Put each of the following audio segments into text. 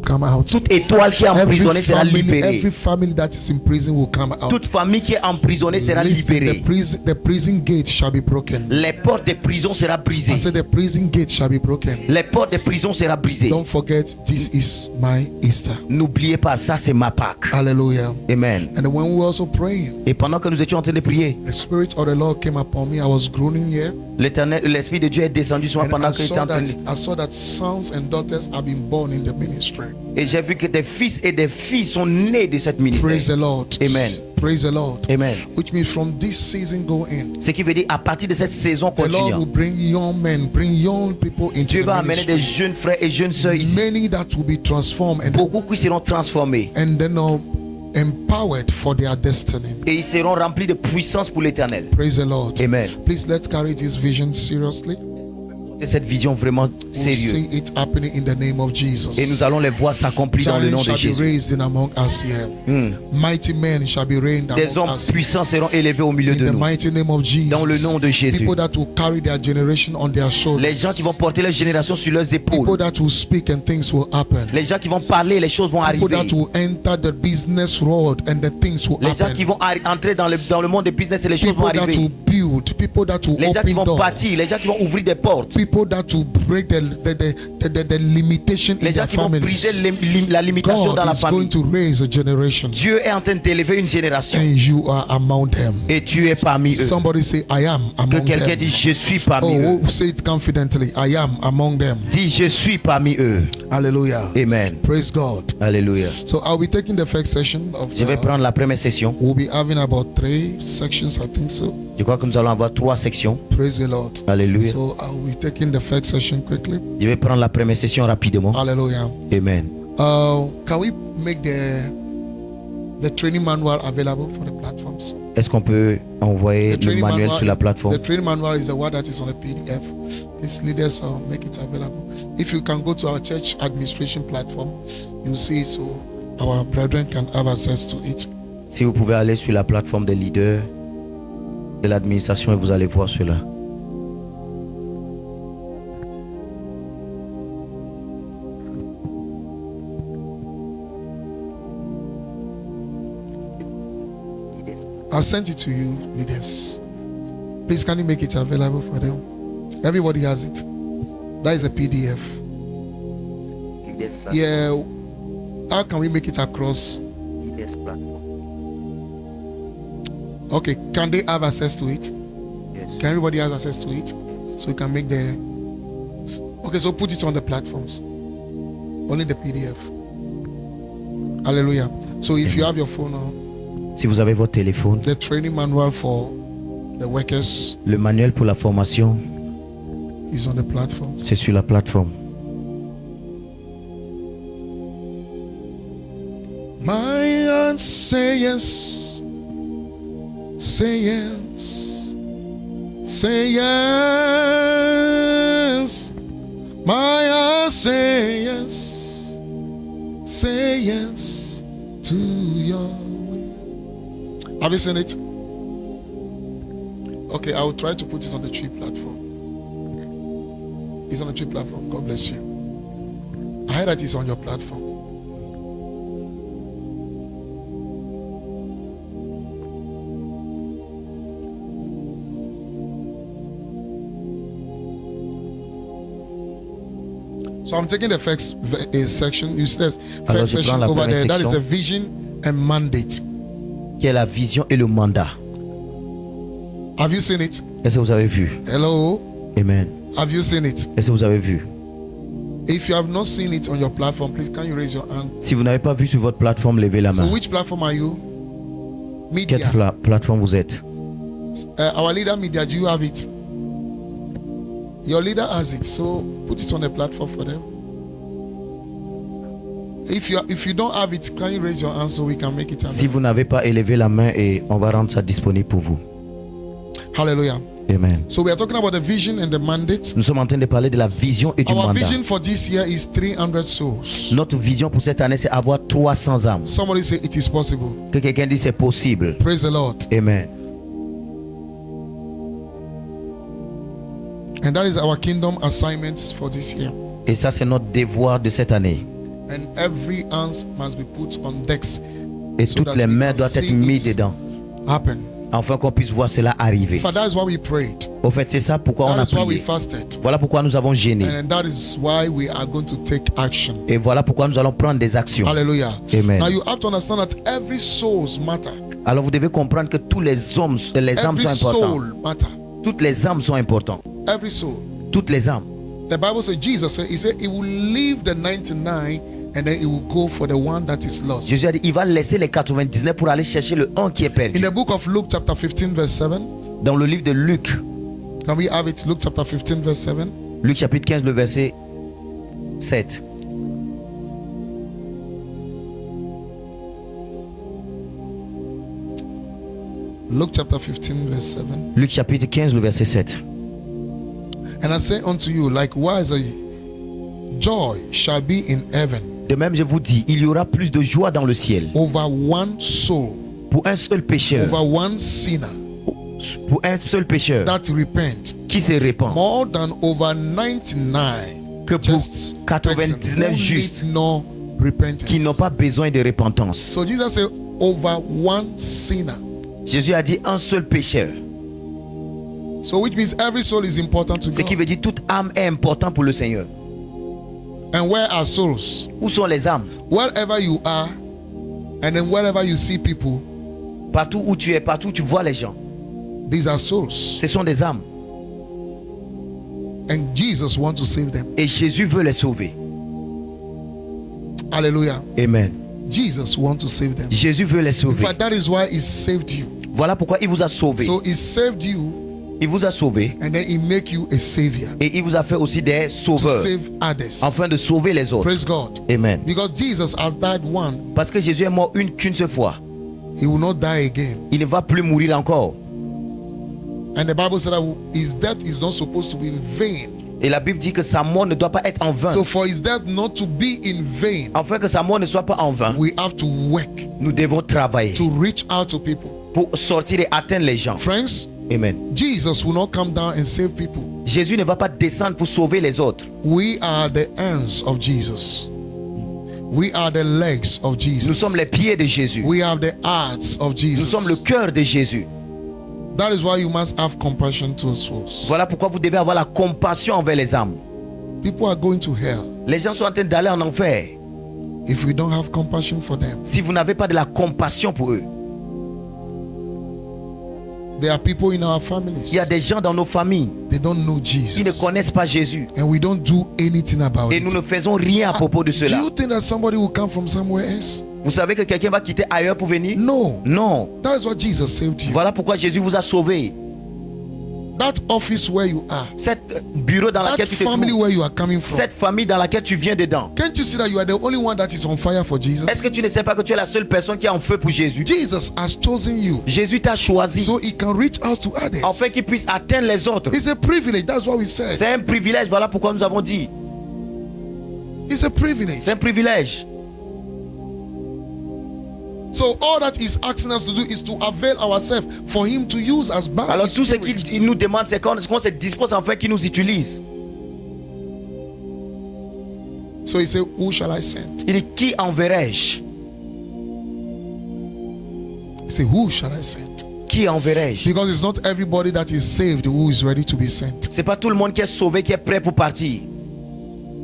come out. Toute étoile qui est emprisonnée sera libérée. Every family that is in prison will come out. Toute famille qui est emprisonnée sera Listen, libérée. the prison gate shall be broken. Les portes des prisons seront brisées. I said the prison gate shall be broken. Les portes des prisons seront brisées. Don't forget, this is my Easter. N'oubliez pas, ça c'est ma Pâque. Hallelujah. Amen. And when we were also praying, Et pendant que nous étions en train de prier, the Spirit of the Lord came upon me. I was groaning here. l'Esprit de Dieu est descendu sur moi And pendant I que j'étais en train de... saw that sons and daughters have been born in the ministry. Et j'ai vu que des fils et des filles sont nés de cette ministère. Praise the Lord. Amen. Praise the Lord. Amen. Which means from this season going, Ce qui veut dire à partir de cette saison the Lord will continuant, bring young men, bring young people into Dieu the va amener des ministry. jeunes frères et jeunes sœurs ici. Many that will be transformed Beaucoup qui seront transformés and then empowered for their destiny. et ils seront remplis de puissance pour l'éternel. Praise the Lord. Amen. Please let's carry this vision seriously. C'est cette vision vraiment We'll sérieuse. see it happening in the name of Jesus. Et nous allons les voir s'accomplir dans le nom Giants de shall be Jésus. raised in among us here. Mighty men shall be raised Des among hommes us. puissants seront élevés au milieu In de the nous. mighty name of Jesus. Dans le nom de Jésus. People that will carry their generation on their shoulders. Les gens qui vont porter leur génération sur leurs People épaules. that will speak and things will happen. Les gens qui vont parler, les choses vont People arriver. that will enter the business world and the things will Les gens happen. qui vont entrer dans le monde des business et les choses vont People that arriver. will build. People that will Les gens qui open vont doors. bâtir, les gens qui vont ouvrir des portes. People that will break the limitation in Les gens their qui vont briser families. la limitation dans God la is going famille. to raise a generation, Dieu est en train d'élever une génération. and you are among them. Et tu es parmi eux. Somebody say, I am Que among quelqu'un them. dise, je suis parmi eux. Oh, say it confidently. I am among them. Dis, je suis parmi eux. Hallelujah. Amen. Praise God. Alléluia. So I'll be taking the first session of Je vais prendre la première session. we'll be having about 3 sections, I think so. Je crois que nous allons avoir 3 sections. Praise the Lord. Alléluia. So I'll be taking the first session quickly. Je vais prendre la première session rapidement. Hallelujah. Amen. Can we make the training manual available for the platforms? Est-ce qu'on peut envoyer le manuel sur la plateforme? The training manual is the one that is on a PDF. Please, leaders, make it available. If you can go to our church administration platform, you'll see it, so our brethren can have access to it. Si vous pouvez aller sur la plateforme des leaders de l'administration et vous allez voir cela. I'll send it to you, leaders. Please, can you make it available for them? Everybody has it. That is a PDF. Yeah. How can we make it across? Okay. Can they have access to it? Yes. Can everybody have access to it? So we can make the... Okay, so put it on the platforms. Only the PDF. Hallelujah. So if you have your phone now, Si vous avez votre téléphone, the training manual for the workers le manuel pour la formation, is on the platform. c'est sur la plateforme. My heart say yes, say yes, say yes. My heart say yes, say yes to your will. Have you seen it? Okay, I will try to put it on the tree platform. It's on the tree platform. God bless you. I heard that it's on your platform. So I'm taking the first section. You see this Alors, first je prends section la over there. première That is section. a vision and mandate. Qui est la vision et le mandat. Have you seen it? Est-ce que vous avez vu? Hello? Amen. Have you seen it? Est-ce que vous avez vu? If you have not seen it on your platform, please can you raise your hand? Si vous n'avez pas vu sur votre plateforme, levez la So main. which platform are you? Quelle Media. plateforme vous êtes? Our leader media, do you have it? Your leader has it, so put it on the platform for them. If you don't have it, can you raise your hand so we can make it Si available? vous n'avez pas élevé la main, et on va rendre ça disponible pour vous. Hallelujah. Amen. So we are talking about the vision and the mandate. Nous sommes en train de parler de la vision et du Our mandat. vision for this year is 300 souls. Notre vision pour cette année, c'est avoir 300 âmes. Somebody say it is possible. Que quelqu'un dise c'est possible. Praise the Lord. Amen. And that is our kingdom assignments for this year. Et ça, c'est notre devoir de cette année. And every hands must be put on decks Et so toutes that les we mains can doivent être see mises it dedans, happen. afin qu'on puisse voir cela arriver. For that is why we prayed. Au fait, c'est ça pourquoi on That a is why we prié. fasted. Voilà pourquoi nous avons gêné. And that is why we are going to take action. Et voilà pourquoi nous allons prendre des actions. Hallelujah. Amen. Now you have to understand that every souls matter. Alors vous devez comprendre que tous les hommes, les âmes Every sont importantes. soul matter. Toutes les âmes sont importantes. Every soul. Toutes les âmes. The Bible says Jesus said he will leave the 99 and then he will go for the one that is lost. Jésus a dit, il va laisser les 99 pour aller chercher le 1 qui est In perdu. the book of Luke chapter 15 verse 7, Dans le livre de Luc, can we have it? Luke chapter 15 verse 7. Luc chapitre 15, le verset 7. Luke chapter 15 verse 7. Luc chapitre 15, le verset 7. And I say unto you, likewise a joy shall be in heaven De même, je vous dis, il y aura plus de joie dans le ciel over one soul, pour un seul pécheur, over one sinner pour un seul pécheur that repents, qui se répand, more than over 99 que pour just 99 persons who justes need no repentance. qui n'ont pas besoin de repentance. So Jesus said, over one sinner. Jésus a dit un seul pécheur. So which means every soul is important to Ce qui God. veut dire toute âme est importante pour le Seigneur. And where are souls? Où sont les âmes? Wherever you are, and then wherever you see people, Partout où tu es, partout où tu vois les gens, these are souls. ce sont des âmes. And Jesus wants to save them. Et Jésus veut les sauver. Hallelujah. Amen. Jesus wants to save them. Jésus veut les In sauver. fact, that is why he saved you. Voilà pourquoi il vous a sauvé. So he saved you, Il vous a sauvé and then he make you a savior et il vous a fait aussi des to sauveurs save others. afin de sauver les autres. Praise God. Amen. Because Jesus has died one, Parce que Jésus est mort qu'une seule fois. he will not die again. Il ne va plus mourir encore. And the Bible said that his death is not supposed to be in vain. Et la Bible dit que sa mort ne doit pas être en vain. So for his death not to be in vain, Afin que sa mort ne soit pas en vain, we have to work nous devons travailler to reach out to people. pour sortir et atteindre les gens. Friends, Amen. Jesus will not come down and save people. Jésus ne va pas descendre pour sauver les autres. We are the hands of Jesus. We are the legs of Jesus. Nous sommes les pieds de Jésus. We are the hearts of Nous Jesus. sommes le cœur de Jésus. That is why you must have compassion to souls. Voilà pourquoi vous devez avoir la compassion envers les âmes. People are going to hell. Les gens sont en train d'aller en enfer. If we don't have compassion for them, Si vous n'avez pas de la compassion pour eux, there are people in our families. il y a des gens dans nos familles They don't know qui ne Jesus. connaissent pas Jésus. And we don't do anything about Et it. nous ne faisons rien à propos de Do cela. you think that somebody will come from somewhere else? Vous savez que quelqu'un va quitter ailleurs pour venir? No. Non. That is what Jesus saved you. Voilà pourquoi Jésus vous a sauvé. That office where you are, Cet bureau dans that lequel tu te family trouves, where you are coming from. cette famille dans laquelle tu viens dedans. Can't you see that you are the only one that is on fire for Jesus? Est-ce que tu ne sais pas que tu es la seule personne qui est en feu pour Jésus? Jesus has chosen you Jésus t'a choisi so he can reach out to others. afin qu'il puisse atteindre les autres. It's a privilege. That's what we said. C'est un privilège. Voilà pourquoi nous avons dit. It's a privilege. C'est un privilège. So all that he's asking us to do is to avail ourselves for him to use us by Alors his tout ce Spirit. qu'il nous demande, c'est qu'on se dispose afin qu'il nous utilise. So he said, who shall I send? Il dit, qui enverrai-je? He said, who shall I send? Qui enverrai-je? Because it's not everybody that is saved who is ready to be sent. C'est pas tout le monde qui est sauvé, qui est prêt pour partir.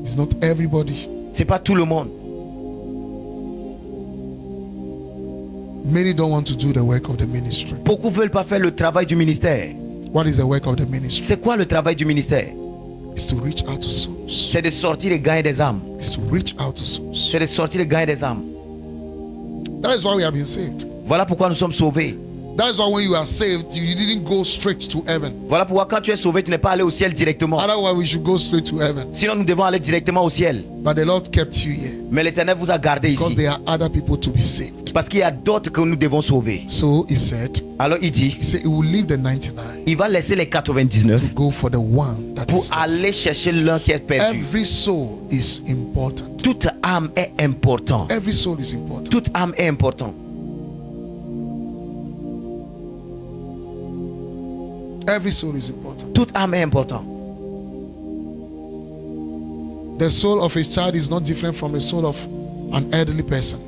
It's not everybody. C'est pas tout le monde. Many don't want to do the work of the ministry. Beaucoup veulent pas faire le travail du ministère. What is the work of the ministry? C'est quoi le travail du ministère? It's to reach out to souls. C'est de sortir et gagner des âmes. It's to reach out to souls. C'est de sortir et gagner des âmes. That is why we have been saved. Voilà pourquoi nous sommes sauvés. That is why when you are saved, you didn't go straight to heaven. Voilà pourquoi quand tu es sauvé, tu n'es pas allé au ciel directement. Otherwise, we should go straight to heaven. Sinon, nous devons aller directement au ciel. But the Lord kept you here Mais l'Éternel vous a gardé because ici. there are other people to be saved. Parce qu'il y a d'autres que nous devons sauver. So he said, Alors il dit, he will leave the 99 il va laisser les 99 to go for the one that pour is lost. aller chercher l'un qui est perdu. Every soul is important. Toute âme est importante. Every soul is important. Toute âme est importante. Every soul is important. Toute âme est importante. The soul of a child is not different from the soul of an elderly person.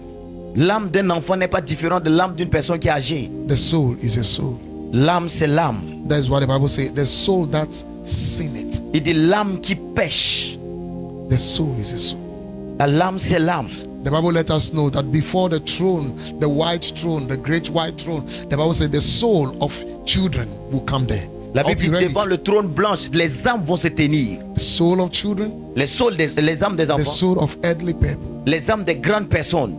L'âme d'un enfant n'est pas différente de l'âme d'une personne qui est âgée. The soul is a soul. L'âme, c'est l'âme. That is what the Bible says. The soul that sinneth. Il dit l'âme qui pêche. The soul is a soul. L'âme, c'est l'âme. The Bible let us know that before the throne, the white throne, the great white throne, the Bible says the soul of children will come there. La Hope Bible you dit read devant it. le trône blanche, les âmes vont se tenir. The soul of children, Les âmes des the enfants, soul of elderly people. les âmes des grandes personnes.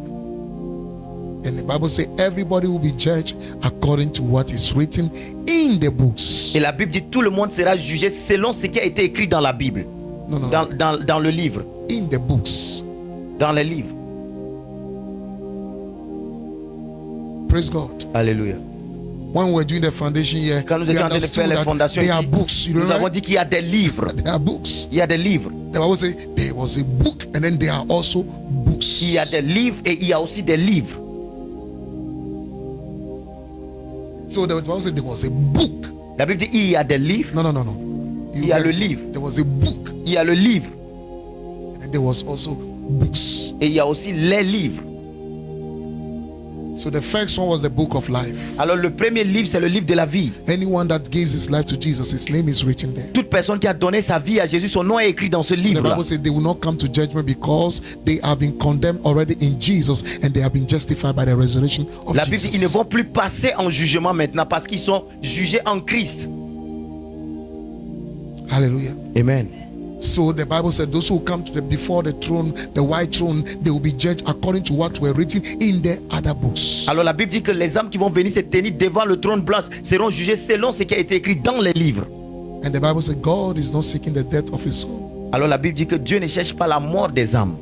And the Bible says everybody will be judged according to what is written in the books. Et la Bible dit tout le monde sera jugé selon ce qui a été écrit dans la Bible, No, no, dans le livre, in the books. dans les livres. Praise God. Alléluia. When we were doing the foundation here, Quand nous we étions en train de understood faire les that fondations there are ici, books. You nous know, avons right? dit qu'il y a des livres. There are books. Il y a des livres. The Bible says there was a book and then there are also books. Il y a des livres et il y a aussi des livres. So the Bible said there was a book. La Bible dit il y a des livres, No. il y a get le it? livre, There was a book il y a le livre and there was also books. et il y a aussi les livres. So the first one was the book of life. Alors le premier livre, c'est le livre de la vie. Anyone that gives his life to Jesus, his name is written there. Toute personne qui a donné sa vie à Jésus, son nom est écrit dans ce So the livre-là. Bible said they will not come to judgment because they have been condemned already in Jesus and they have been justified by the resurrection of La Bible dit ils ne Jesus. vont plus passer en jugement maintenant parce qu'ils sont jugés en Christ. Hallelujah. Amen. So the Bible said those who come to before the throne, the white throne, they will be judged according to what were written in the other books. Alors la Bible dit que les âmes qui vont venir se tenir devant le trône blanc seront jugées selon ce qui a été écrit dans les livres. And the Bible said God is not seeking the death of his soul, Alors la Bible dit que Dieu ne cherche pas la mort des âmes,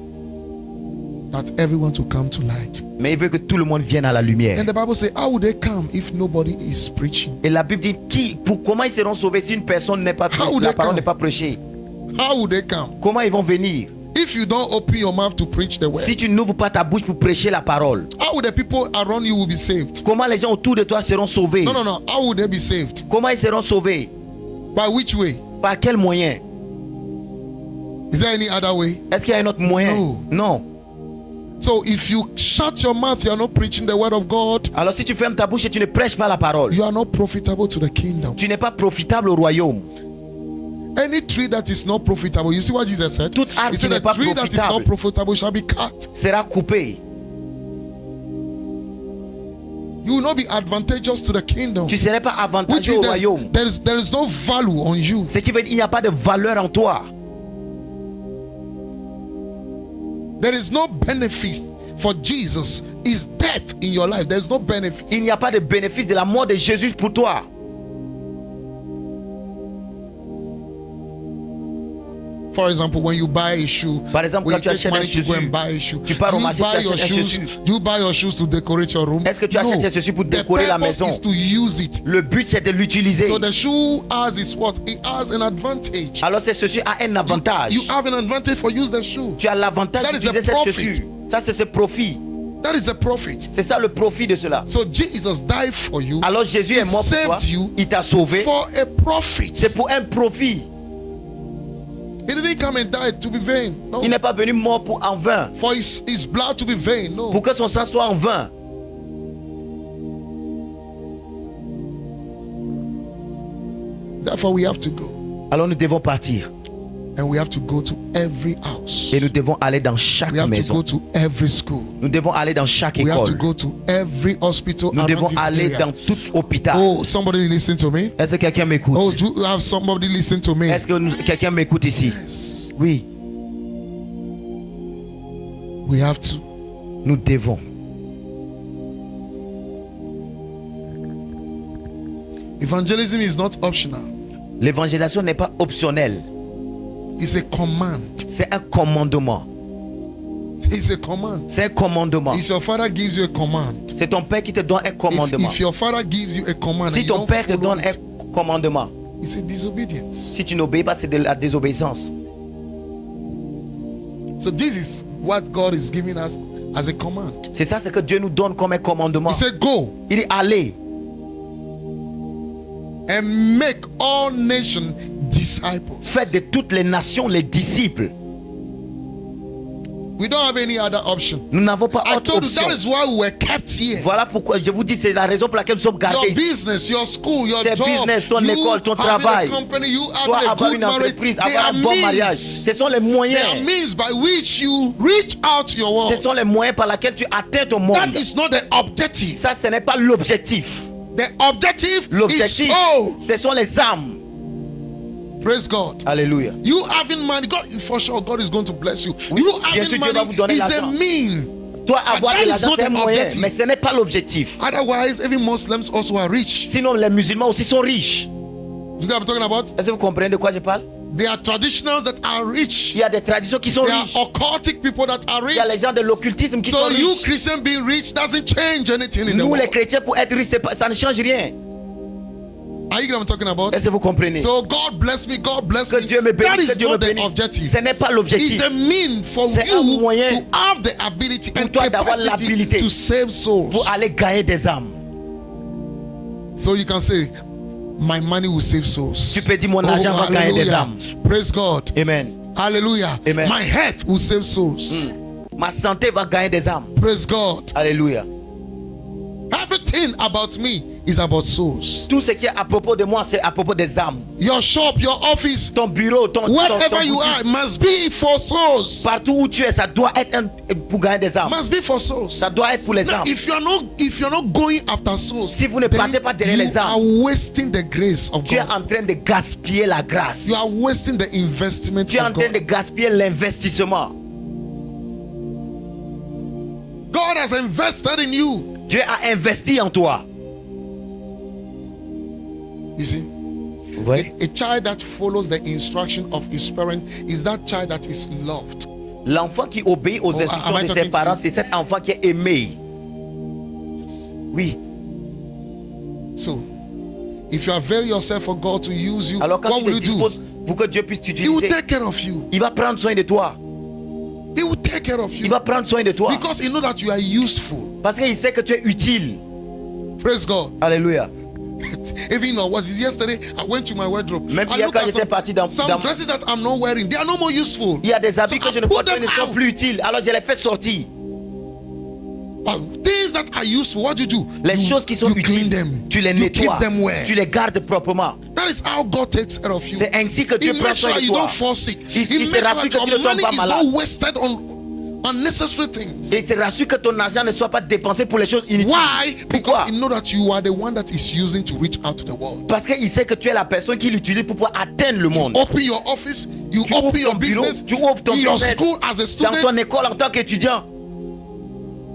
that everyone to come to light. mais il veut que tout le monde vienne à la lumière. And the Bible says, how would they come if nobody is preaching? Et la Bible dit comment ils seront sauvés si une personne n'est pas How would la they parole come? n'est pas prêchée? How would they come? Comment ils vont venir If you don't open your mouth to preach the word, si tu n'ouvres pas ta bouche pour prêcher la parole? how would the people around you will be saved? Comment les gens autour de toi seront sauvés? No. How would they be saved? Comment ils seront sauvés? By which way? Par quel moyen? Is there any other way? Est-ce qu'il y a un autre moyen? No. Non. So if you shut your mouth, you are not preaching the word of God. Alors si tu fermes ta bouche et tu ne prêches pas la parole, You are not profitable to the kingdom. tu n'es pas profitable au royaume. Any tree that is not profitable, you see what Jesus said? Tout arbre He qui said, n'est the pas tree that is not profitable profitable shall be cut. sera coupé. You will not be advantageous to the kingdom. Tu ne serais pas Which avantageux au means royaume. there is no value on you. Ce qui veut dire qu'il n'y a pas de valeur en toi. There is no benefit for Jesus. Is death in your life? There is no benefit. Il n'y a pas de bénéfice de la mort de Jésus pour toi. For example, when you buy a shoe, Par exemple, when quand you tu take achètes un money to go chaussure, and buy a shoe, tu pars au do you marché, buy tu your achètes un shoes? chaussure. Do you buy your shoes to decorate your room? Est-ce que tu achètes ces chaussures pour The décorer la purpose maison? is to use it. Le but c'est de l'utiliser. So the shoe has its what? It has an advantage. Alors cette chaussure a un avantage. You have an advantage for use the shoe. Tu as l'avantage That is a d'utiliser cette profit. chaussure. Ça c'est ce profit. That is a profit. C'est ça le profit de cela. So Jesus died for you. Alors Jésus He est mort pour toi. saved you Il t'a sauvé. for a profit. C'est pour un profit. He didn't come and die to be vain. No. Il n'est pas venu mort pour en vain. For his blood to be vain. No. Pour que son sang soit en vain. Therefore, we have to go. Alors nous devons partir. And we have to go to every house. Et nous devons aller dans chaque We have to maison. go to every school. Nous devons aller dans chaque We have to école. go to every hospital Nous around devons this aller area. dans tout hôpital. Oh, somebody listen to me. Est-ce que quelqu'un m'écoute? Oh, do you have somebody listen to me? Est-ce que quelqu'un m'écoute ici? Yes. Oui, We have to. nous devons. Evangelism is not optional. L'évangélisation n'est pas optionnelle. It's a command. C'est un commandement. It's a command. C'est un commandement. If your father gives you a command, C'est ton père qui te donne un commandement. if your father gives you a command Si and you ton don't père te follow donne it, un commandement, it's a disobedience. si tu n'obéis pas, c'est de la désobéissance. So this is what God is giving us as a command. C'est ça ce que Dieu nous donne comme un commandement. He said, go Il dit allez and make all nations disciples. faites de toutes les nations les disciples. We don't have any other option. Nous n'avons pas I autre told you option. that is why we were kept here. Voilà pourquoi je vous dis, c'est la raison pour laquelle nous sommes gardés Your ici. business, your school, your Tes job, business, ton you école, ton having travail. a company, you Toi, having a avoir good une marriage, entreprise, they avoir are un bon mariage. means. Ce sont les They are moyens. means by which you reach out your Ce world. sont les moyens par lesquels tu atteins ton monde. That is not the objective. Ça, ce n'est pas l'objectif. The objective is L'objectif, soul. ce sont les âmes. Praise God. Alléluia. You having money, God, for sure, God is going to bless you. Oui, You bien sûr, having Dieu va vous donner money is a l'argent. mean. Toi, avoir that de is l'argent, not c'est un the moyen, objective. mais ce n'est pas l'objectif. Otherwise, even Muslims also are rich. Sinon, les musulmans aussi sont riches. You know what I'm talking about? Est-ce que vous comprenez de quoi je parle? There are traditionals that are rich. Il y a des traditions qui sont There are riches. occultic people that are Il rich. y a les gens de l'occultisme qui sont So you riches. Christian being rich doesn't change anything in the Nous, les world. chrétiens, pour être riches, ça ne change rien. Are you getting what I'm talking about? Est-ce que vous comprenez? So God bless me, God bless Que me. Dieu me That bénisse, que is Dieu me not the bénisse. objective. Ce n'est pas l'objectif. It's a mean for C'est un you moyen to have the ability and toi d'avoir capacity l'habilité to save souls. Pour aller gagner des âmes. So you can say, my money will save souls. Tu peux dire, mon argent va gagner des hallelujah. âmes. Praise God. Amen. Hallelujah. Amen. My health will save souls. Ma santé va gagner des âmes. Praise God. Alléluia. Everything about me is about souls. Tout ce qui est à propos de moi, c'est à propos des âmes. Your shop, your office, Ton bureau, ton wherever you boutique, are, must be for souls. partout où tu es, ça doit être pour gagner des âmes. Must be for souls. Ça doit être pour les Now, âmes. if you're not going after souls, Si vous ne partez pas derrière you les are âmes, wasting the grace of tu es God. en train de gaspiller la grâce. You are wasting the investment Tu es en of train de God. gaspiller l'investissement. God has invested in you. Dieu a investi en toi. You see, Vous voyez? a child that follows the instruction of his parent is that child that is loved. L'enfant qui obéit aux Oh, instructions am I de ses talking to parents, you? c'est cet enfant qui est aimé. Oui. So, if you avail yourself for God to use you, Alors quand what tu will te you do? disposes pour que Dieu puisse He will t'utiliser, take care of you. il va prendre soin de toi. He will take care of Il you va prendre soin de toi. because he knows that you are useful. Parce qu'il sait que tu es utile. Praise God. Alléluia. Even was it yesterday? I went to my wardrobe. Même I hier, look quand at j'étais parti dans- some dans- dresses that I'm not wearing. They are no more useful. Il y a des habits So que I je ne put porte pas, them ils ne sont out. plus utiles. Alors je les fais sortir. But things that are useful, what do? Les choses qui sont you clean utiles, them. tu les You nettoies. keep them well. Tu les gardes proprement. That is how God takes care of you. C'est ainsi que Dieu He prend makes soin sure de you toi. don't fall sick. Il He se makes rassure sure que tu that ne your tombes money pas is malade. not wasted on unnecessary things. Et il se rassure que ton argent ne soit pas dépensé pour les choses inutiles. Why? Pourquoi? Because he knows that you are the one that is using to reach out to the world. Parce qu'il sait que tu es la personne qui l'utilise pour pouvoir atteindre le monde. Open your office, you Tu open ouvres your ton bureau, business, tu ouvres ton your business school as a dans ton student. école en tant qu'étudiant.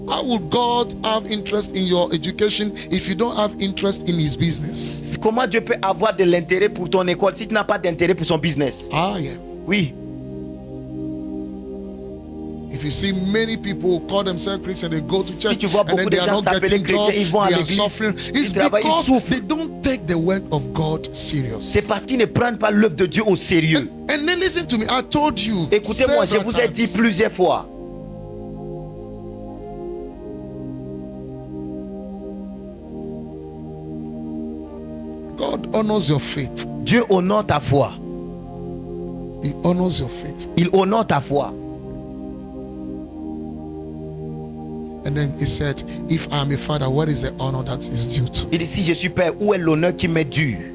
How would God have interest in your education if you don't have interest in his business? Comment Dieu peut avoir de l'intérêt pour ton école si tu n'as pas d'intérêt pour son business? Ah, yeah. Oui. If you see many people who call themselves Christians, they go to Si church tu vois and then beaucoup they de are gens not s'appeler getting chrétiens, job, ils vont à they are l'église, suffering. ils It's travaillent, ils because souffrent. they don't take the word of God serious. C'est parce qu'ils ne prennent pas l'œuvre de Dieu au sérieux. And then listen to me, I told you. Écoutez-moi, je several vous ai dit times, plusieurs fois. God honors your faith. Dieu honore ta foi. He honors your faith. Il honore ta foi. And then he said, if I'm a father, what is the honor that is due to? Il dit, si je suis père, où est l'honneur qui m'est dû?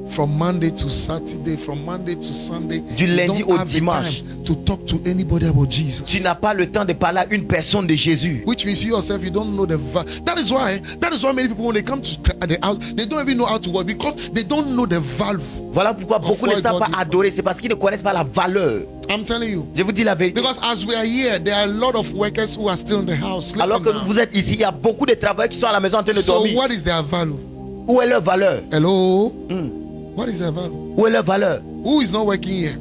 From Monday to Saturday, from Monday to Sunday, Du you lundi don't au have the dimanche. time to talk to anybody about Jesus. Tu n'as pas le temps de parler à une personne de Jésus. Which means you yourself, you don't know the value. That is why many people, when they come to the house, they don't even know how to work because they don't know the value. Voilà pourquoi beaucoup ne what savent God pas did for adorer. C'est parce qu'ils ne connaissent pas la valeur. I'm telling you. Je vous dis la vérité. Because as we are here, there are a lot of workers who are still in the house. Alors sleeping que now. vous êtes ici, il y a beaucoup de travailleurs qui sont à la maison en train de So dormir. what is their value? Où est leur valeur? Hello? What is their value? Où est leur valeur? Who is not working here?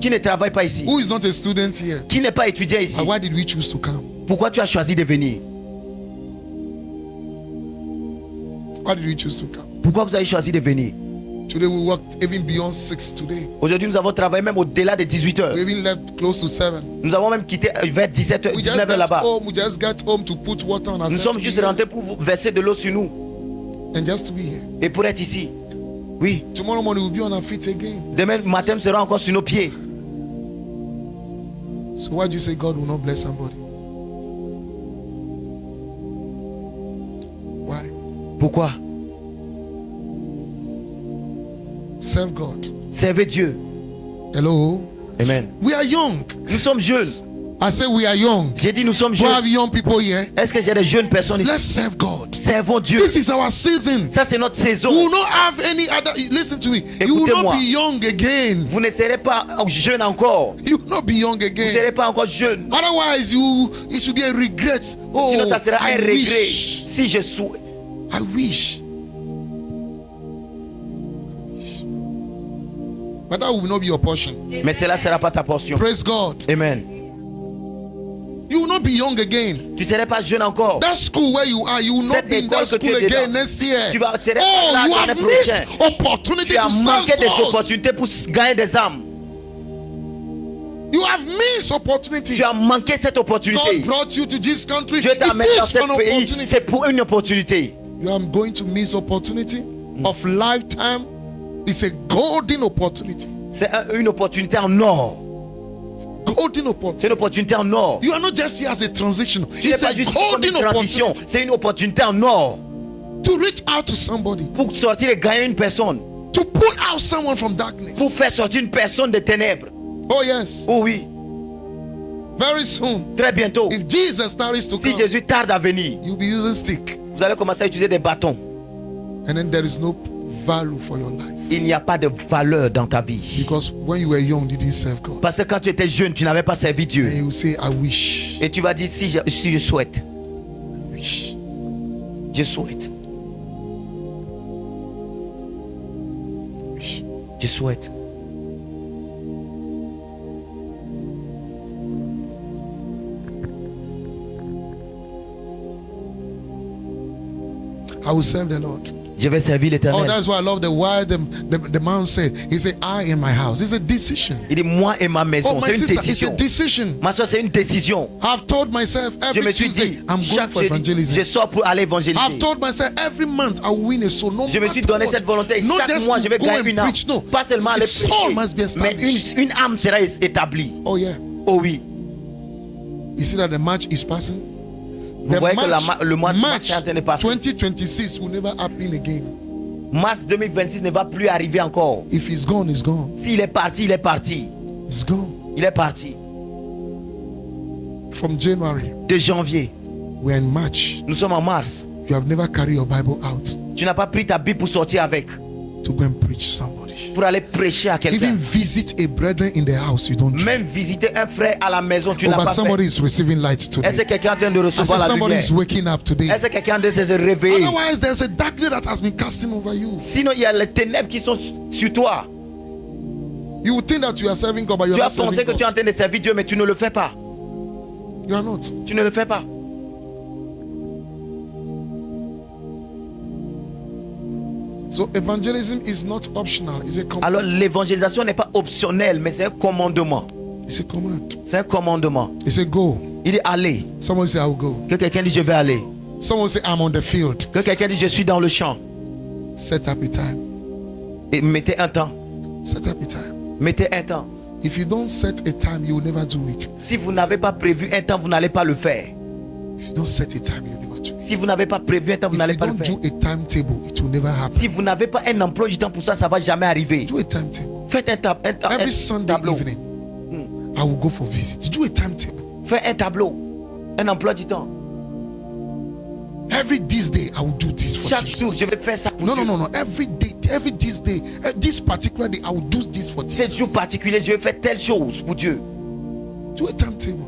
Qui ne travaille pas ici? Who is not a student here? Qui n'est pas étudiant ici? And why did we choose to come? Pourquoi tu as choisi de venir? Why did we choose to come? Pourquoi vous avez choisi de venir? Today we worked even beyond 6 today. Aujourd'hui, nous avons travaillé même au-delà de 18 heures. We even left close to 7. Nous avons même quitté vers 17 heures, We just 19 heures got là-bas. home. We just got home to put water on Nous ourselves. sommes to juste be here rentrés pour verser de l'eau sur nous and just to be here. et pour être ici. Oui. Tomorrow morning we'll be on our feet again. Demain matin, nous serons encore sur nos pieds. So why do you say God will not bless somebody? Why? Pourquoi? Serve God. Servez Dieu. Hello. Amen. We are young. Nous sommes jeunes. I say we are young. J'ai dit nous sommes Do I have jeunes. young people here? Est-ce que j'ai des jeunes personnes ici? Let's serve God. Servons Dieu. This is our season. Ça c'est notre saison. We will not have any other. Listen to me. You will not Écoutez-moi. be young again. Vous ne serez pas jeune encore. You will not be young Vous ne again. serez pas encore jeune. Otherwise, it should be a regret. Oh, Sinon ça sera I un regret. wish. Si je souhaite. I wish. But that will not be your portion. Mais cela ne sera pas ta portion. Praise God. Amen. You will not be young again. Tu ne serais pas jeune encore. That school where you are, you will not Cette be in that école que tu school es again dedans. next year. Tu serais Oh, là you l'année have missed prochaine. opportunity Tu as to manqué serve des souls. opportunités pour gagner des âmes. You have missed opportunity. Tu as manqué cette opportunité. God brought you to this country. Dieu t'a It amené dans is ce an pays. opportunity. C'est pour une opportunité. You are going to miss opportunity of lifetime. It's a golden opportunity. C'est une opportunité en or. Golden opportunity. C'est une opportunité en or. You are not just here as a transition. Tu n'es It's a pas juste comme une golden transition. opportunity C'est une opportunité en or. to reach out to somebody, Pour sortir et gagner une personne. to pull out someone from darkness. Pour faire sortir une personne des ténèbres. Oh yes, Oh oui. very soon. Très bientôt. If Jesus tarries to Si come, Jésus tarde à venir, you'll be using stick, vous allez commencer à utiliser des bâtons. and then there is no value for your life. Il n'y a pas de valeur dans ta vie. Because when you were young, you didn't serve God. Parce que quand tu étais jeune, tu n'avais pas servi And Dieu. you say, I wish. Et tu vas dire, si je souhaite, I wish. je souhaite, I wish. je souhaite. I will serve the Lord. Je vais servir Oh, l'Éternel. that's why I love the why the man said. He said, I in my house. It's a decision. Il dit, moi et ma Oh, maison, my c'est une sister, it's a décision. decision. Ma soeur, c'est une décision. I've told myself Je me every suis Tuesday, dit, I'm going chaque for jeudi, evangelism. je sors pour aller évangéliser. I've told myself every month I will win a soul. No Je me suis matter donné what. cette volonté. Not Chaque just mois, to je vais go gagner and une âme. preach. No, Pas seulement the aller soul must be prêcher, mais established. une âme sera établie. Oh yeah. Oh oui. You see that the match is passing. Vous voyez que le mois de mars match est en train de passer. 2026 will never happen again. Mars 2026 ne va plus arriver encore. If he's gone, he's gone. S'il est parti, il est parti. He's gone. Il est parti. From January, De janvier, we're in March. nous sommes en mars. You have never carried your Bible out Tu n'as pas pris ta Bible pour sortir avec, to go and preach somebody. pour aller prêcher à quelqu'un. Even visit a brethren in the house, you don't. Même visiter un frère à la maison, tu Oh, n'as but pas somebody fait. is receiving light Est-ce today. que quelqu'un est en train de I recevoir said la somebody is lumière? waking up today. Est-ce que quelqu'un de se réveiller? Otherwise, there's a darkness that has been casting over you. Sinon, il y a les ténèbres qui sont sur toi. You would think that you are serving God, but you're Tu not as pensé serving que tu es en God. train de servir Dieu, mais tu ne le fais pas. You are not. Tu ne le fais pas. So evangelism is not optional. It's a Alors, command. l'évangélisation n'est pas optionnelle, mais c'est un commandement. It's a command. C'est un commandement. It's a go. Il dit aller. Someone say, I'll go. Que quelqu'un dit je vais aller. Someone say, I'm on the field. Que quelqu'un dit je suis dans le champ. Set up a time. Et mettez un temps. Set up a time. Mettez un temps. If you don't set a time, you will never do it. Si vous n'avez pas prévu un temps, vous n'allez pas le faire. If you don't set a time, you will never do it. Si vous n'avez pas prévu un temps, vous If n'allez you pas le don't faire. do a timetable, it will never happen. Si vous n'avez pas un emploi du temps pour ça, ça va jamais arriver. Do a timetable. Faites un Every Sunday tableau. evening, I will go for visit. Do a timetable. Faites un tableau. Un emploi du temps. Every this day, I will do this for Chaque jour, Jesus. je vais faire ça pour No, Dieu. no, no, no. Every day, every this day, this particular day, I will do this for Ces jours Jesus. particuliers, je vais faire telle chose pour Dieu. Do a timetable.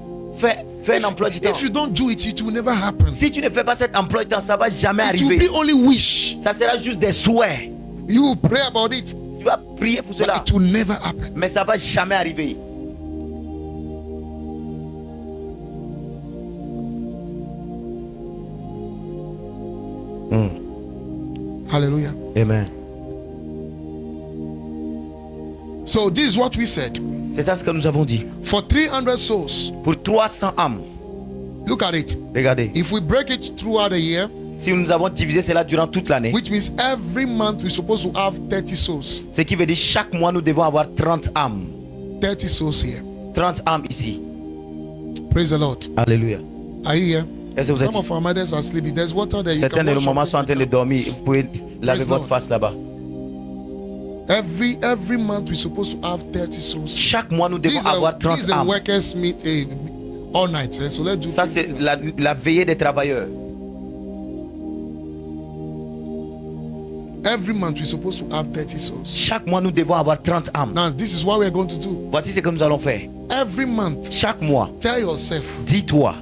Fais un emploi du temps. If you don't do it, it will never happen. Si tu ne fais pas cet emploi du temps, ça va jamais It will arriver. be only wish. Ça sera juste des souhaits. You will pray about it, Tu vas prier pour cela, but it will never happen. mais ça va jamais arriver. Hallelujah. Amen. So this is what we said. C'est ça ce que nous avons dit. For 300 souls, Pour 300 âmes, look at it. regardez, If we break it throughout the year, si nous avons divisé cela durant toute l'année, which means every month we're supposed to have 30 souls. ce qui veut dire chaque mois nous devons avoir 30 âmes. 30 souls here. 30 âmes ici. Praise the Lord. Alléluia. Are you here? Est-ce que vous êtes Some of our mothers are sleeping. There's water there. You Certains can de nos wash your mamans face sont en train de and dormir. Vous pouvez laver Praise votre Lord. face là-bas. Every month we're supposed to have 30 souls. Chaque mois, nous devons avoir 30 These are âmes. workers meet all night. So let's do Ça, this. c'est la veillée des travailleurs. Every month we're supposed to have 30 souls. Chaque mois, nous devons avoir 30 âmes. Now, this is what we're going to do. Voici ce que nous allons faire. Every month, Chaque mois, tell yourself dis-toi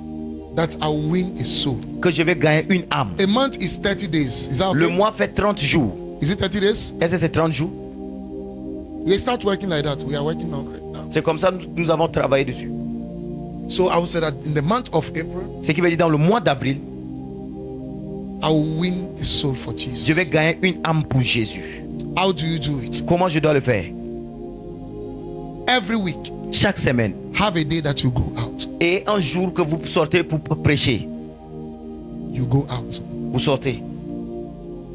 that I will win a soul. que je vais gagner une âme. A month is 30 days. Is that okay? Le mois fait 30 jours. Is it 30 days? Est-ce que c'est 30 jours? We start working like that. We are working on it now. C'est comme ça que nous avons travaillé dessus. So I would say that in the month of April, Ce qui veut dire dans le mois d'avril, I will win a soul for Jesus. je vais gagner une âme pour Jésus. How do you do it? Comment je dois le faire? Every week, Chaque semaine. have a day that you go out. Et un jour que vous sortez pour prêcher, You go out. vous sortez.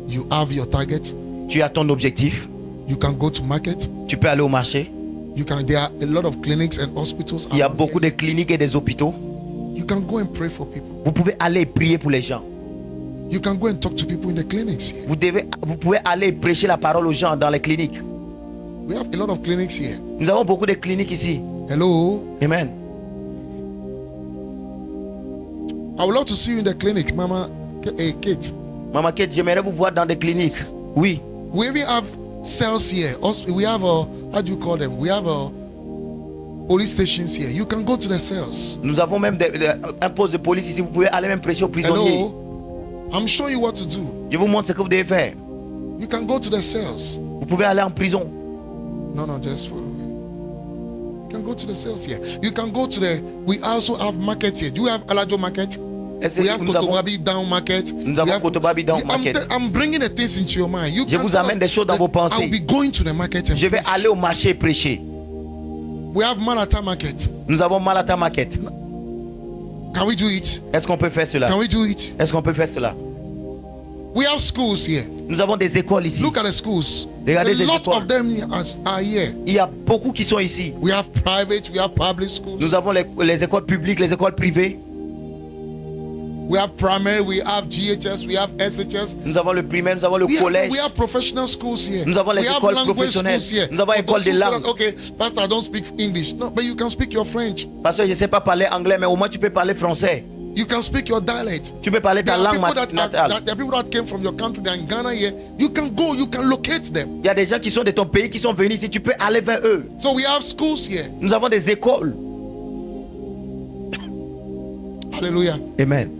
You have your target. Tu as ton objectif. You can go to market. Tu peux aller au marché. You can. There are a lot of clinics and hospitals. Il y a around beaucoup de here. cliniques et des hôpitaux. You can go and pray for people. Vous pouvez aller prier pour les gens. You can go and talk to people in the clinics here. Vous pouvez aller prêcher la parole aux gens dans les cliniques. We have a lot of clinics here. Nous avons beaucoup de cliniques ici. Hello. Amen. I would love to see you in the clinic, Mama. Hey, Kate. Maman Kate, j'aimerais vous voir dans des cliniques. Oui. We even have cells here. We have a, how do you call them? We have a police stations here. You can go to the cells. Nous avons même un poste de police ici. Vous pouvez aller même prêcher aux prisonniers. Hello. I'm showing you what to do. Je vous montre ce que vous devez faire. You can go to the cells. Vous pouvez aller en prison. No, just follow me. You can go to the cells here. You can go to the. We also have markets here. Do you have Alajo Market? Est-ce We que have nous avons, Kotobabi Down Market. nous We avons have- Kotobabi Down I'm Market. I'm bringing the things into your mind. You Je can vous tell amène us des choses dans that vos pensées. I will be going to the market and Je vais preach. aller au marché et prêcher. We have Malata Market. Nous avons Malata Market. Can we do it? Est-ce qu'on peut faire cela? Can we do it? Est-ce qu'on peut faire cela? We have schools here. Nous avons des écoles ici. Look at the schools. Regardez A ces lot écoles. of them are here. Il y a beaucoup qui sont ici. We have private, we have public schools. Nous avons les écoles publiques, les écoles privées. We have primary, we have GHS, we have SHS. Nous avons le primaire, nous avons le collège. We have professional schools here. Nous avons les we have écoles language professionnelles. schools here. Nous avons For école those de who say langue. that, okay, Pastor, I don't speak English. No, but you can speak your French. Parce que je ne sais pas parler anglais, mais au moins tu peux parler français. You can speak your dialect. Tu peux parler ta There are langue people natale. there are people that came from your country, they're in Ghana here. You can go, you can locate them. Il y a des gens qui sont de ton pays qui sont venus ici. Tu peux aller vers eux. So we have schools here. Nous avons des écoles. Hallelujah. Amen.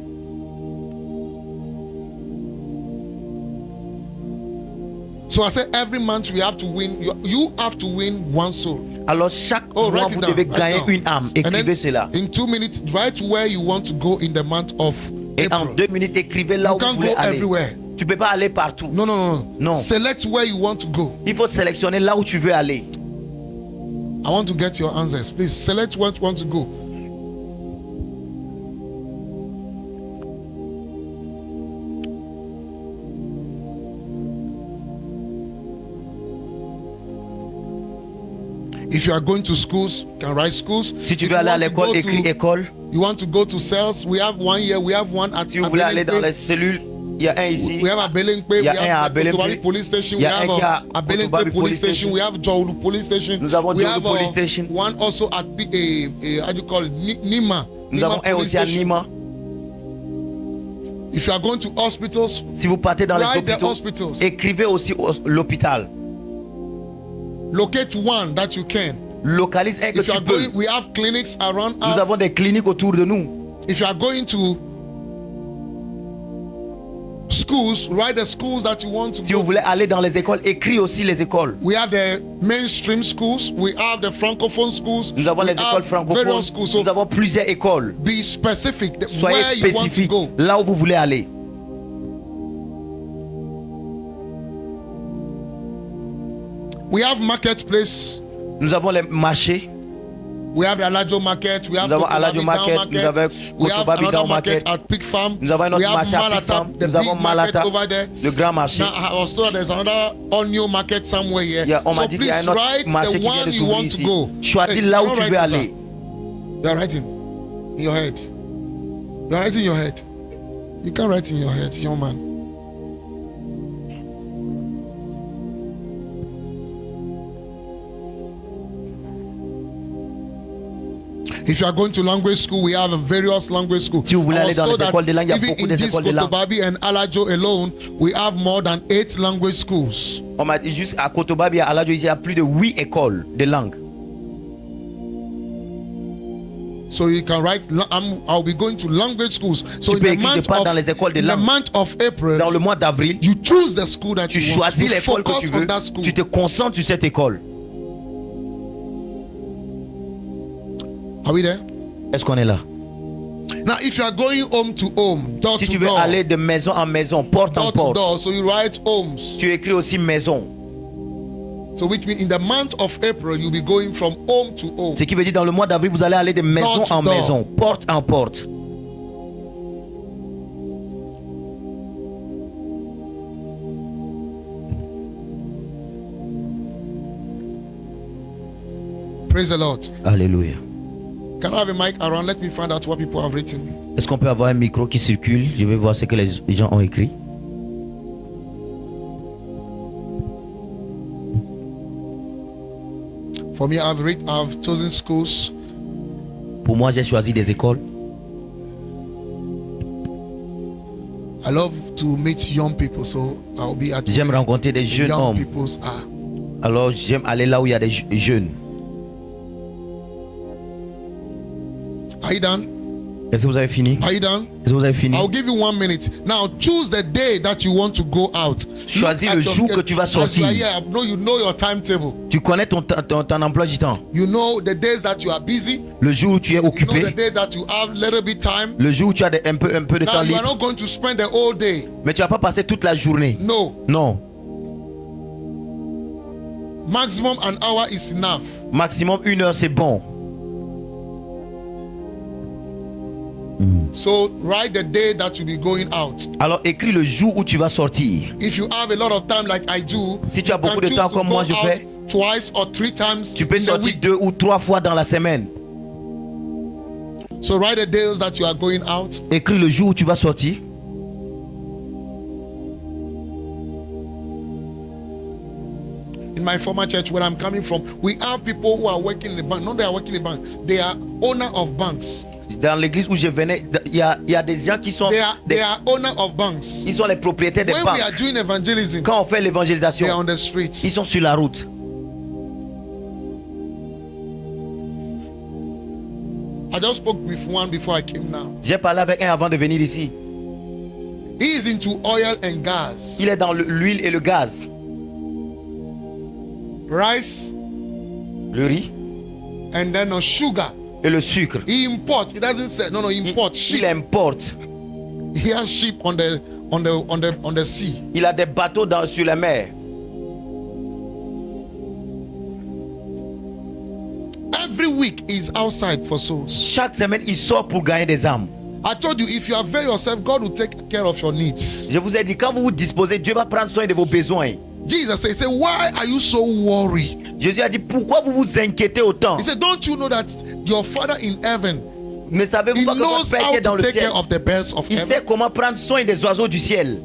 So I said every month we have to win. You have to win one soul. Alors chaque mois, write it vous down, devez write gagner it down. une âme. And then Écrivez cela. in 2 minutes, write where you want to go in the month of Et en April. 2 minutes, écrivez là You où vous can't voulez go aller. everywhere. Tu peux pas aller partout. No. Non. Select where you want to go. Il faut sélectionner là où tu veux aller. I want to get your answers. Please select where you want to go. If you are going to schools, you can write schools. Si tu If veux you aller à want to l'école, go écris to- école. You want to go to cells? We have one here. We have one at Si vous voulez aller dans les cellules, il y a un ici. We have Abelemkpe, Il we y a un à have Kotobabi Abelemkpe. Police Station, Il y we a un have qui est à Abelemkpe Kotobabi Police Police Station, Station. we have Jawulu Police Station. Nous avons we Jawulu have Police Station. one also at how do you call it? Nima. Nous Nima avons un Police aussi à Station. Nima. If you are going to hospitals, Si vous partez dans les write the hôpitaux, hospitals. écrivez aussi l'hôpital. Locate one that you can. Localise un que If you tu are peux. going, we have clinics around Nous avons us. des cliniques autour de nous. If you are going to schools, write the schools that you want to Si go vous voulez aller dans les écoles, écris aussi les écoles. We have the mainstream schools. We have the francophone schools. Nous avons we les écoles have francophones. various schools. So Nous avons plusieurs écoles. be specific Soyez where you want to spécifiques go. là où vous voulez aller. We have marketplace. Nous avons les marchés. We have the Alajo Market. We have Nous avons Kotobabi Alajo Down Market. Market. Nous avons We have Kotobabi another Down market Market. at Pig Farm. Nous avons un We autre have marché à Malata, Pig-Farm. the Nous avons big market Malata, over there. le grand marché. Now I was told there's another Onyo market somewhere here. On m'a So dit qu'il y a please un autre write marché the qui vient one de you s'ouvrir want to ici. go. Choisis Hey, là où you're tu not veux writing, aller. sir. You are writing. in your head. You are writing in your head. You can't write in your head, young man. If you are going to language school, we have a various language schools. Si vous voulez aller dans les écoles de langue, il y a beaucoup Even in d'écoles de langue. Kotobabi and Alajo alone, we have more than 8 language schools. On m'a dit juste à Kotobabi, à Alajo, il y a plus de 8 écoles de langue. So you can write, I'll be going to language schools. So Tu peux écrire, je pars dans les écoles de in the langue. month of April, Dans le mois d'avril, you choose the school that tu you want. choisis You l'école que focus tu on veux. that school. Tu te concentres sur cette école. Are we there? Est-ce qu'on est là? Now, if you are going home to home, door Si to tu veux door, aller de maison en maison, porte en door to porte, door, so you write homes. tu écris aussi maison. So which means in the month of April, you'll be going from home to home. Ce qui veut dire dans le mois d'avril, vous allez aller de maison Door to en door. maison, porte en porte. Praise the Lord. Alléluia. Can I have a mic around? Let me find out what people have written. Est-ce qu'on peut avoir un micro qui circule? Je vais voir ce que les gens ont écrit. For me, I've chosen schools. Pour moi, j'ai choisi des écoles. I love to meet young people, so I'll be at J'aime where rencontrer des the jeunes young hommes. peoples are. Alors, j'aime aller là où il y a des jeunes. Are you done? Est-ce que vous avez fini? Are you done? Est-ce que vous avez fini? I'll give you 1 minute. Now choose the day that you want to go out. Choisis Look at le your jour schedule. que tu vas As you are sortir. here, I know you know your timetable. Tu connais ton emploi du temps. You know the days that you are busy. Le jour où tu es You know occupé. the day that you have little bit time. Le jour où tu as un peu de Now temps you are libre. not going to spend the whole day. Mais tu vas pas passer toute la journée. No. Non. Maximum an hour is enough. Maximum 1 heure, c'est bon. So write the day that you'll be going out. Alors écris le jour où tu vas sortir. If you have a lot of time like I do, Si tu as you beaucoup can de choose temps to comme go moi je out fais, twice or 3 times tu peux in the sortir week. 2 ou 3 fois dans la semaine. So write the days that you are going out. Écris le jour où tu vas sortir. In my former church where I'm coming from, we have people who are working in the bank. Not they are working in the bank. They are owner of banks. Dans l'église où je venais, il y a des gens qui sont, They are owner of banks. ils sont les propriétaires des When we are banques. doing evangelism, Quand on fait they are l'évangélisation, on the streets. ils sont sur la route. I just spoke with one before I came now. J'ai parlé avec un avant de venir ici. He is into oil and gas. Il est dans l'huile et le gaz. Rice Le riz and then sugar. et le sucre. He imports. He doesn't say no. He imports Il sheep. importe. He has sheep on the sea. Il a des bateaux sur la mer. Every week he's outside for souls. Chaque semaine, il sort pour gagner des âmes. I told you, if you avail yourself, God will take care of your needs. Je vous ai dit, quand vous vous disposez, Dieu va prendre soin de vos besoins. Jesus said, why are you so worried? Jésus a dit, pourquoi vous vous inquiétez autant? He said, don't you know that your Father in heaven, Ne savez-vous he pas que votre knows Père how qui est dans to le take ciel, care of the birds of il heaven? sait comment prendre soin des oiseaux du ciel.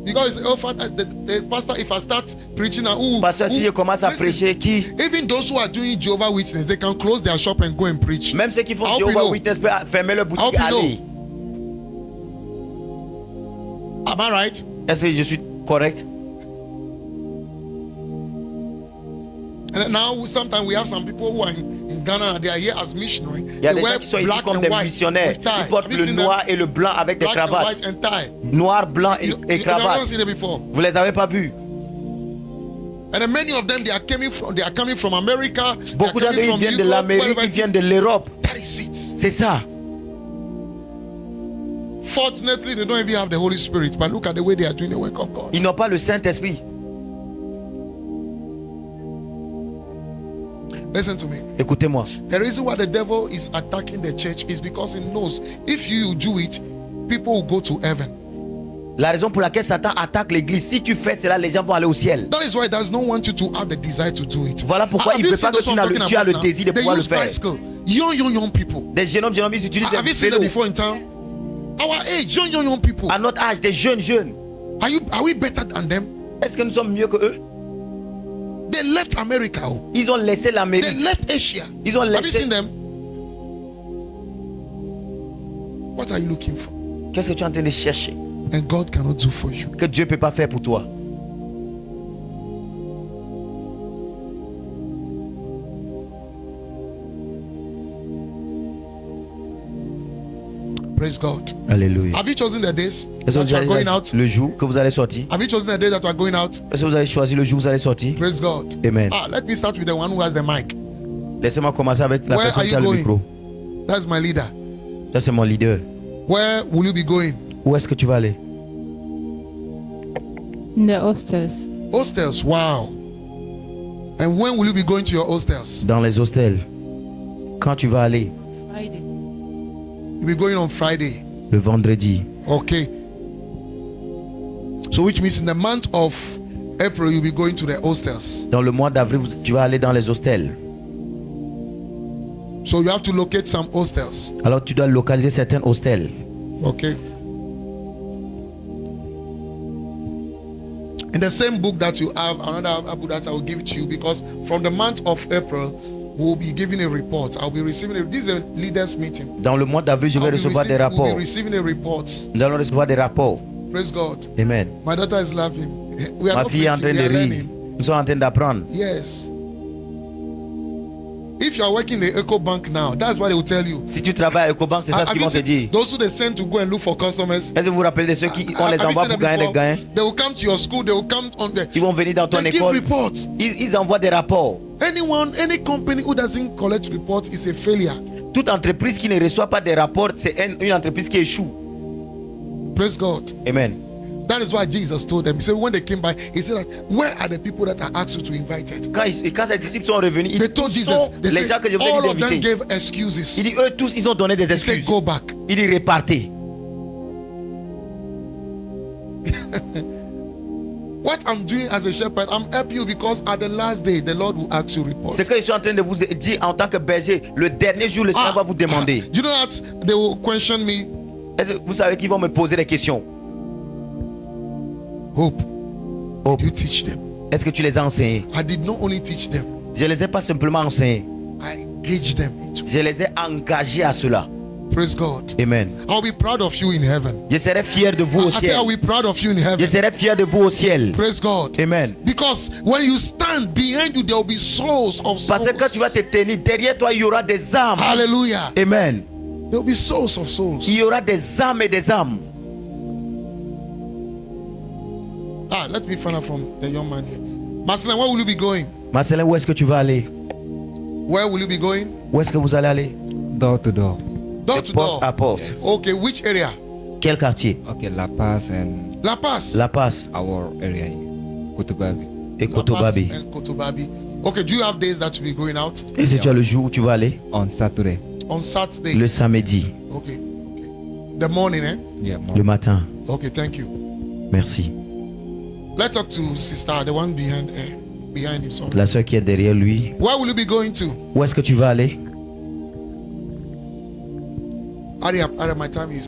Because oh, Father, the pastor, if I start preaching, Parce que si je commence à listen, prêcher, qui? even those who are doing Jehovah Witness, they can close their shop and go and preach. Même ceux qui font I hope you Jehovah know. Witness peuvent fermer leur boutique I hope et you aller. Am I right? Est-ce que je suis correct? And now sometimes we have some people who are in Ghana, they are here as missionary. Il y a They des wear gens qui sont ici black comme and des white missionnaires. with tie. Ils portent Have you le seen them? noir et le blanc avec des Black and cravates. white and tie. Noir, blanc et You never cravate. seen it before. Vous les avez pas vus? And then many of them they are coming from America. They are Beaucoup d'entre coming eux from viennent de Europe, l'Amérique, wherever ils it viennent is. de l'Europe. That is it. C'est ça. Fortunately, they don't even have the Holy Spirit. But look at the way they are doing the work of God. Ils n'ont pas le Saint-Esprit. Listen to me. Écoutez-moi. The reason why the devil is attacking the church is because he knows if you do it, people will go to heaven. La raison pour laquelle Satan attaque l'église, si tu fais cela, les gens vont aller au ciel. That is why he does not want you to have the desire to do it. Voilà pourquoi Have il you veut seen pas que those I'm talking tu as about le now? désir de They pouvoir le use faire. bicycle. young people. Des jeunes hommes, ils utilisent Have you des seen them vélos. before in town? Our age, young people. À notre âge, des jeunes. Are we better than them? Est-ce que nous sommes mieux que eux? They left America. Oh. Ils ont laissé They l'Amérique. left Asia. Ils ont Have you laissé. seen them? What are you looking for? Qu'est-ce que tu es en train de chercher And God cannot do for you. que Dieu ne peut pas faire pour toi? Praise God. Alléluia. Have you chosen the days Est-ce que that vous you are avez going choisi out? le jour que vous allez sortir? Have you chosen the day that you are going out? Est-ce que vous avez choisi le jour où vous allez sortir? Praise God. Amen. Let me start with the one who has the mic. Laissez-moi commencer avec la Where personne are qui you a le going? micro. That's my leader. Ça, c'est mon leader. Where will you be going? Où est-ce que tu vas aller? In the hostels. Hostels. Wow. And when will you be going to your hostels? Dans les hostels. Quand tu vas aller? Friday. You'll be going on Friday. Le vendredi. Okay. So which means in the month of April you'll be going to the hostels. Dans le mois d'avril, tu vas aller dans les hostels. So you have to locate some hostels. Alors tu dois localiser certains hostels. Okay. In the same book that you have, another book that I will give to you, because from the month of April we'll be giving a report. I'll be receiving this is a leaders meeting. Dans le mois d'avril, je vais recevoir des We'll rapports. be receiving a report. Nous allons recevoir des rapports. Praise God. Amen. My daughter is laughing. We are Ma not fille est en preaching, train we de are rire. learning. Nous sommes en train d'apprendre. Yes. If you are working in the Eco Bank now, that's what they will tell you. Si tu travailles à Ecobank, c'est ça ce Have qu'ils you vont te seen dire. those who they send to go and look for customers? Est-ce que vous vous rappelez de ceux qui on Have les you envoie seen pour them gagner des before? gains? They will come to your school, they will come on the Ils vont venir dans ton they give école. reports. Ils envoient des rapports. Any company who doesn't collect reports is a failure. Toute entreprise qui ne reçoit pas des rapports, c'est une entreprise qui échoue. Praise God. Amen. That is why Jesus told them. He said when they came by, he said, where are the people that I asked you to invite it? Quand ses disciples sont revenus, They ils told tous Jesus, sont they les said, gens que je voulais all of them inviter. gave excuses. Il dit, eux tous, ils ont donné des He said, excuses. go back. Il dit, repartez. What I'm doing as a shepherd, I'm helping you because at the last day, the Lord will ask you reports. C'est ce que je suis en train de vous dire en tant que berger. Le dernier jour, le Seigneur va vous demander. You know that they will question me. Est-ce que vous savez qu'ils vont me poser des questions? Hope, Hope, did you teach them? est-ce que tu les as enseignés? I did not only teach them, Je ne les ai pas simplement enseignés. I engaged them into Je les ai engagés à cela. Praise God. Amen. I'll be proud of you in heaven. Je serai fier de vous au I say I'll ciel. be proud of you in Je heaven. serai fier de vous au ciel. Praise God. Amen. Because when you stand behind you, there will be souls of Parce que quand tu vas souls. te tenir, derrière toi, il y aura des âmes. Hallelujah. Amen. There will be souls of souls. Il y aura des âmes et des âmes. Let me find out from the young man here. Marcelin, where will you be going? Marcelin, où est-ce que tu vas aller? Where will you be going? Où est-ce que vous allez aller? Door to door. Door De to porte à door. porte. Yes. Okay, which area? Quel quartier? Okay, La Paz and La Paz. La Paz our area here, Kutubabi. et La Paz Kotobabi. and Kotobabi. Okay, do you have days that you'll be going out? Est-ce que tu as le jour où tu vas aller? On Saturday. On Saturday. Le samedi, Okay. The morning, eh? Yeah, le more. matin. Okay, thank you. Merci. Let's talk to sister, the one behind him. Sorry. La soeur qui est derrière lui. Where will you be going to? Où est-ce que tu vas aller? Hurry up, my time is